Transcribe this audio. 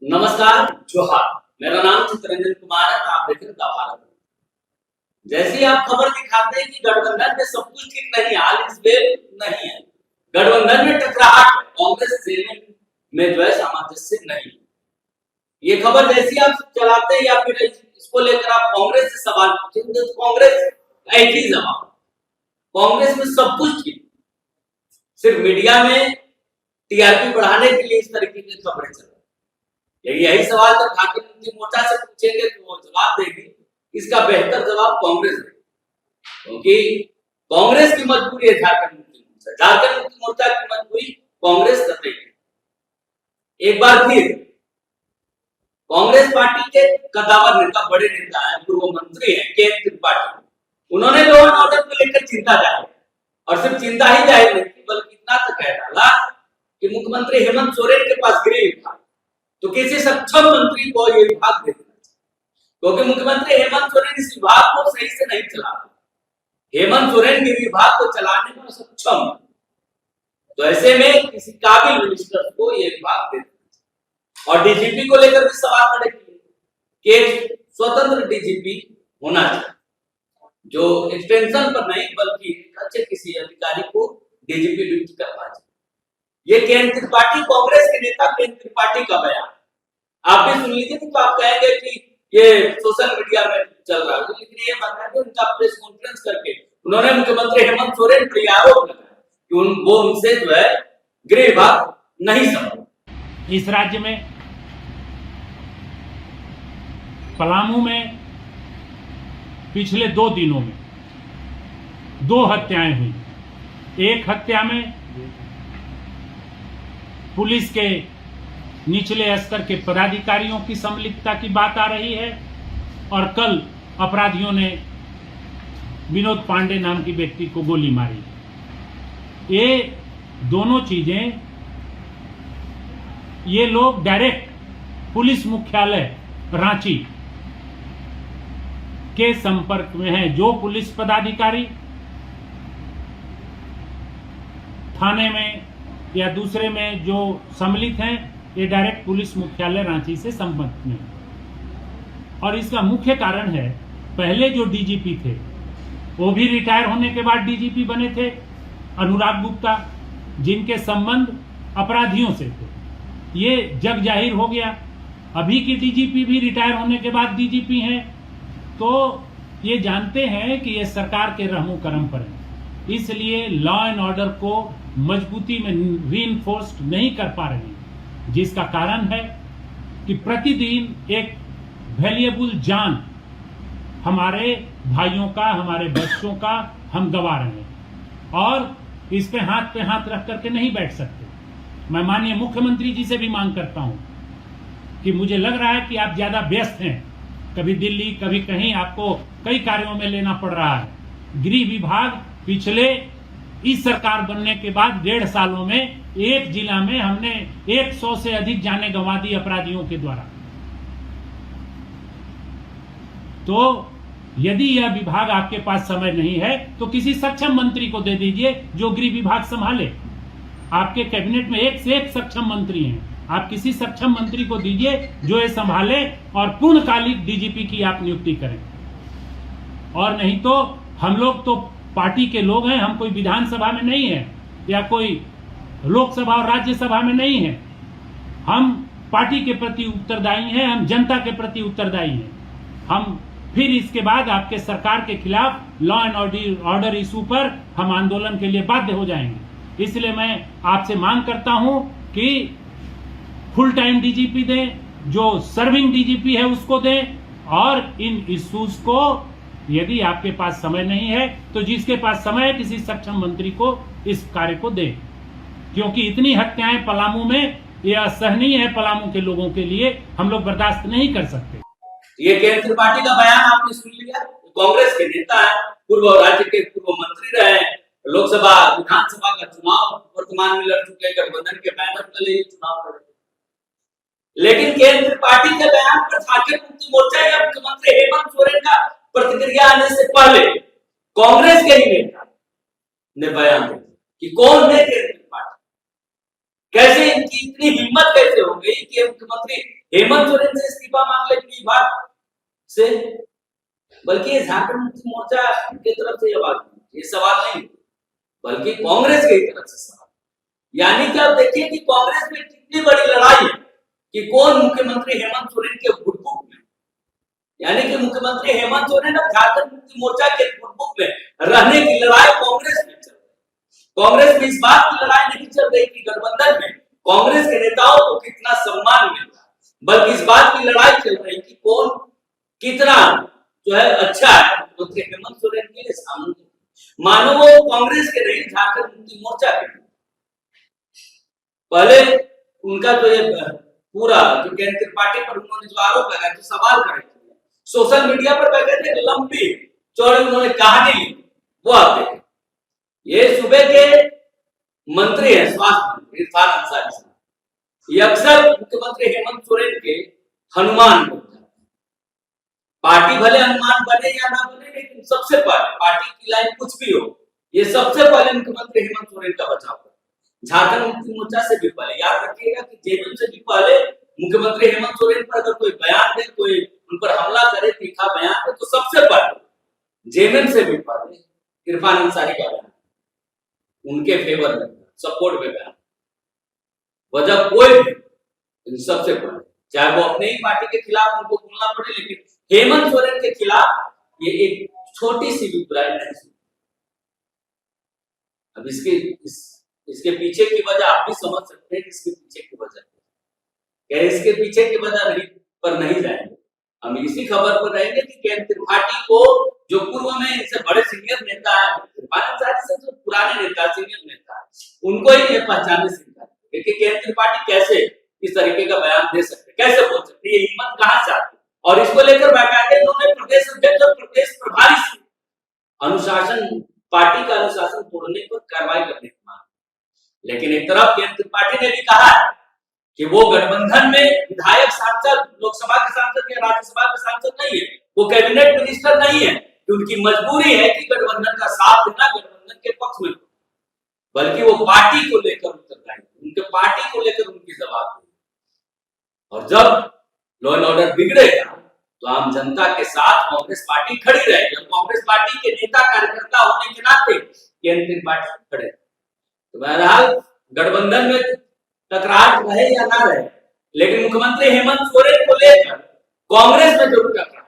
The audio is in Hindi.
नमस्कार, जोहार। मेरा नाम चित्रंजन कुमार है। आप देख रहे हैं भारत। जैसे ही आप खबर दिखाते हैं कि गठबंधन में सब कुछ ठीक नहीं, हाल इस बेल नहीं है, गठबंधन में टकराहट है, कांग्रेस सेने में जो है सामंजस्य नहीं। ये खबर जैसी आप चलाते हैं या फिर इसको लेकर आप कांग्रेस से सवाल पूछेंगे तो कांग्रेस एक ही जवाब, कांग्रेस में सब कुछ ठीक, सिर्फ मीडिया में टीआरपी बढ़ाने के लिए इस तरीके की खबरें चल रही। यही सवाल जब झारखंड मुक्ति मोर्चा से पूछेंगे तो वो जवाब देगी। इसका बेहतर जवाब कांग्रेस देगी, क्योंकि कांग्रेस की मजबूरी है झारखंड मुक्ति मोर्चा, झारखंड मुक्ति मोर्चा की मजबूरी कांग्रेस कर रही है। एक बार फिर कांग्रेस पार्टी के कद्दावर नेता, बड़े नेता है, पूर्व मंत्री है के त्रिपाठी, उन्होंने लॉ एंड ऑर्डर को लेकर चिंता जाहिर, और सिर्फ चिंता ही जाहिर नहीं की बल्कि इतना तक कह डाला कि मुख्यमंत्री हेमंत सोरेन के पास गृह विभाग, तो किसी सक्षम मंत्री को ये विभाग दे देना चाहिए, क्योंकि मुख्यमंत्री हेमंत सोरेन इस विभाग को सही से नहीं चला रहे। हेमंत सोरेन गृह विभाग को चलाने में सक्षम, तो ऐसे में किसी काबिल मिनिस्टर को ये विभाग दे देना चाहिए। और डीजीपी को लेकर भी सवाल खड़े किए कि एक स्वतंत्र डीजीपी होना चाहिए, जो एक्सटेंशन पर नहीं बल्कि अच्छे किसी अधिकारी को डीजीपी ड्यूटी करना चाहिए। ये केंद्र त्रिपाठी, कांग्रेस के नेता केंद्र त्रिपाठी का बयान, आप भी सुन लीजिए तो आप कहेंगे कि ये सोशल मीडिया में चल रहा है, लेकिन ये बताया कि उनका प्रेस कॉन्फ्रेंस करके उन्होंने मुख्यमंत्री हेमंत सोरेन पर आरोप लगाया कि वो उनसे जो है गृह विभाग नहीं संभाल। इस राज्य में पलामू में पिछले 2 दिनों में 2 हत्याएं हुई। एक हत्या में पुलिस के निचले स्तर के पदाधिकारियों की संलिप्तता की बात आ रही है, और कल अपराधियों ने विनोद पांडे नाम की व्यक्ति को गोली मारी। ये दोनों चीजें, ये लोग डायरेक्ट पुलिस मुख्यालय रांची के संपर्क में हैं। जो पुलिस पदाधिकारी थाने में या दूसरे में जो सम्मिलित हैं, ये डायरेक्ट पुलिस मुख्यालय रांची से संपर्क में। और इसका मुख्य कारण है, पहले जो डीजीपी थे वो भी रिटायर होने के बाद डीजीपी बने थे, अनुराग गुप्ता, जिनके संबंध अपराधियों से थे। ये जग जाहिर हो गया। अभी की डीजीपी भी रिटायर होने के बाद डीजीपी हैं, तो ये जानते हैं कि ये सरकार के रहमो करम पर है, इसलिए लॉ एंड ऑर्डर को मजबूती में रीइंफोर्स्ड नहीं कर पा रहे, जिसका कारण है कि प्रतिदिन एक वैल्यूएबल जान हमारे भाइयों का, हमारे बच्चों का हम गंवा रहे हैं, और इस पे हाथ रख करके नहीं बैठ सकते। मैं माननीय मुख्यमंत्री जी से भी मांग करता हूं कि मुझे लग रहा है कि आप ज्यादा व्यस्त हैं, कभी दिल्ली कभी कहीं, आपको कई कार्यों में लेना पड़ रहा है। गृह विभाग पिछले इस सरकार बनने के बाद 1.5 सालों में एक जिला में हमने 100 से अधिक जाने गंवा दी अपराधियों के द्वारा। तो यदि यह विभाग आपके पास समय नहीं है तो किसी सक्षम मंत्री को दे दीजिए जो गृह विभाग संभाले। आपके कैबिनेट में एक से एक सक्षम मंत्री हैं, आप किसी सक्षम मंत्री को दीजिए जो ये संभाले, और पूर्णकालिक डीजीपी की आप नियुक्ति करें। और नहीं तो हम लोग तो पार्टी के लोग हैं, हम कोई विधानसभा में नहीं है या कोई लोकसभा और राज्यसभा में नहीं है। हम पार्टी के प्रति उत्तरदायी हैं, हम जनता के प्रति उत्तरदायी हैं। हम फिर इसके बाद आपके सरकार के खिलाफ लॉ एंड ऑर्डर इशू पर हम आंदोलन के लिए बाध्य हो जाएंगे। इसलिए मैं आपसे मांग करता हूं कि फुल टाइम डीजीपी दें, जो सर्विंग डीजीपी है उसको दें, और इन इश्यूज को यदि आपके पास समय नहीं है तो जिसके पास समय है किसी सक्षम मंत्री को इस कार्य को दें, क्योंकि इतनी हत्याएं पलामू में यह असहनीय है। पलामू के लोगों के लिए हम लोग बर्दाश्त नहीं कर सकते। ये केंद्र त्रिपाठी का बयान आपने सुन लिया। कांग्रेस के नेता है, पूर्व राज्य के पूर्व मंत्री रहे, लोकसभा विधानसभा का चुनाव वर्तमान में लड़ चुके, गठबंधन के बैनर तले चुनाव लड़े। लेकिन केंद्र त्रिपाठी के बयान पर झारखंड मुक्ति मोर्चा या मुख्यमंत्री हेमंत सोरेन का प्रतिक्रिया आने से पहले कांग्रेस के ही नेता ने बयान दिया कि कौन है केंद्र त्रिपाठी। कैसे इनकी इतनी हिम्मत कैसे हो गई कि मुख्यमंत्री हेमंत सोरेन से इस्तीफा मांग ले विभाग से? बल्कि ये झारखंड मुक्ति मोर्चा की तरफ से ये सवाल नहीं, बल्कि कांग्रेस की तरफ से सवाल। यानी कि आप देखिए कि कांग्रेस में कितनी बड़ी लड़ाई है कि कौन मुख्यमंत्री हेमंत सोरेन के गुटबुक में, यानी कि मुख्यमंत्री हेमंत सोरेन अब झारखंड मुक्ति मोर्चा के गुटबुक में रहने की लड़ाई कांग्रेस में चल रही है। कांग्रेस में इस बात की लड़ाई नहीं चल रही कि गठबंधन में कांग्रेस के नेताओं को कितना सम्मान मिलता है, बल्कि इस बात की लड़ाई चल रही कि कौन कितना जो है अच्छा है मुख्यमंत्री हेमंत सोरेन के लिए सामने। मानो वो कांग्रेस के नहीं, झारखंड मुक्ति मोर्चा के। पहले उनका जो ये पूरा जो केंद्र त्रिपाठी पर उन्होंने जो आरोप लगाया, जो सवाल करे सोशल मीडिया पर वह कहते हैं लंबी चौड़ी उन्होंने कहानी ली, वो आप देखें। ये सूबे के मंत्री हैं स्वास्थ्य मंत्री इरफान अंसारी साहब, ये अक्सर मुख्यमंत्री हेमंत सोरेन के हनुमान बनते हैं। पार्टी भले हनुमान बने या ना बने, लेकिन सबसे पहले पार्टी की लाइन कुछ भी हो, ये सबसे पहले मुख्यमंत्री हेमंत सोरेन का बचाव कर, झारखंड मुक्ति मोर्चा से भी पहले। याद रखिएगा कि जेएमएम से भी पहले मुख्यमंत्री हेमंत सोरेन पर अगर कोई बयान दे, कोई उन पर हमला करे, तीखा बयान दे, तो सबसे पहले जेएमएम से भी पहले इरफान अंसारी का बयान उनके फेवर में, सपोर्ट में बयान। वजह कोई भी, सबसे पहले चाहे वो अपने ही पार्टी के खिलाफ उनको बोलना पड़े, लेकिन हेमंत सोरेन के खिलाफ ये एक छोटी सी भी बुराई नहीं सुनी। अब इसके पीछे की वजह आप भी समझ सकते हैं, इसके पीछे की वजह क्या, इसके पीछे की वजह नहीं पर नहीं जाएंगे हम, इसी खबर पर रहेंगे कि केंद्र त्रिपाठी को जो पूर्व में इनसे बड़े सीनियर नेता है, से जो पुराने नेता सीनियर नेता है, उनको ही ये पहचानने से कि केंद्र त्रिपाठी कैसे इस तरीके का बयान दे सकते, कैसे बोल सकते, ये हिम्मत कहां से आती। और इसको लेकर बाकायदा इन्होंने प्रदेश अध्यक्ष और प्रदेश प्रभारी से अनुशासन, पार्टी का अनुशासन तोड़ने पर कार्रवाई करने की मांग। लेकिन एक तरफ केंद्र त्रिपाठी ने भी कहा कि वो गठबंधन में विधायक, सांसद, लोकसभा के सांसद या राज्यसभा के सांसद नहीं है, वो कैबिनेट मिनिस्टर नहीं है, कि उनकी मजबूरी है कि गठबंधन का साथ देना, गठबंधन के पक्ष में, बल्कि वो पार्टी को लेकर उत्तरदायी, उनके पार्टी को लेकर उनकी जवाबदेही। और जब लॉ एंड ऑर्डर बिगड़ेगा तो आम जनता के साथ कांग्रेस पार्टी खड़ी रहेगी। कांग्रेस पार्टी के नेता कार्यकर्ता होने के नाते केंद्र त्रिपाठी खड़े। तो बहरहाल गठबंधन में टकरार रहे या ना रहे, लेकिन मुख्यमंत्री हेमंत सोरेन को लेकर कांग्रेस में जरूर टकरार